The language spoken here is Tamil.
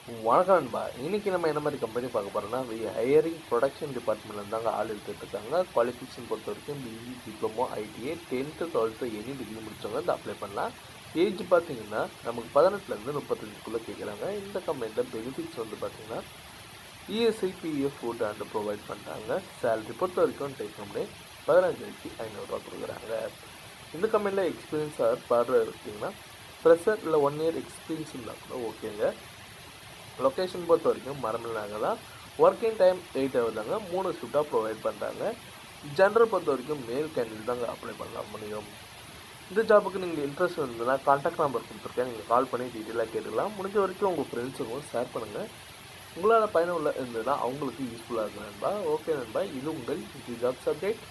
வணக்கம் நண்பா. இன்னைக்கு நம்ம என்ன மாதிரி கம்பெனி பார்க்க போகிறோம்னா, ஹையரிங் ப்ரொடக்ஷன் டிபார்ட்மெண்ட்டில் தாங்க ஆள் எடுத்துகிட்டு இருக்காங்க. குவாலிஃபிகேஷன் பொறுத்த வரைக்கும் BE, diploma, ITI, 10th 12th any degree முடிச்சவங்க இந்த அப்ளை பண்ணலாம். ஏஜ் பார்த்தீங்கன்னா நமக்கு 18லேருந்து 35க்குள்ளே கேட்குறாங்க. இந்த கம்பெனியில் பெனிஃபிட்ஸ் வந்து பார்த்தீங்கன்னா ESI, PF, food and provide பண்ணுறாங்க. சேலரி பொறுத்த வரைக்கும் டேக் ஹோம் 15,500 கொடுக்குறாங்க. இந்த கம்பெனியில் எக்ஸ்பீரியன்ஸ் பார்த்தீங்கன்னா ஃப்ரெஷர் இல்லை 1 year எக்ஸ்பீரியன்ஸ் இருந்தால் கூட ஓகேங்க. லொக்கேஷன் பொறுத்த வரைக்கும் மரமல்னாங்க தான். ஒர்க்கிங் டைம் 8 hour தாங்க. 3 ஷிஃப்டாக ப்ரொவைட் பண்ணுறாங்க. ஜென்டர் பொறுத்த வரைக்கும் மேல் கேண்டிடேட் தாங்க அப்ளை பண்ணலாம் முடியும். இந்த ஜாபுக்கு நீங்கள் இன்ட்ரெஸ்ட் இருந்ததுன்னா கான்டாக்ட் நம்பர் கொடுத்துருக்கேன். நீங்கள் கால் பண்ணி டீட்டெயிலாக கேட்டுக்கலாம். முடிஞ்ச வரைக்கும் உங்கள் ஃப்ரெண்ட்ஸுக்கும் ஷேர் பண்ணுங்கள். உங்களால் பயனுள்ள இருந்ததுன்னா அவங்களுக்கு யூஸ்ஃபுல்லாக இருக்கும் நண்பா. ஓகே நண்பா, இது உங்கள் ஜாப்ஸ் அப்டேட்.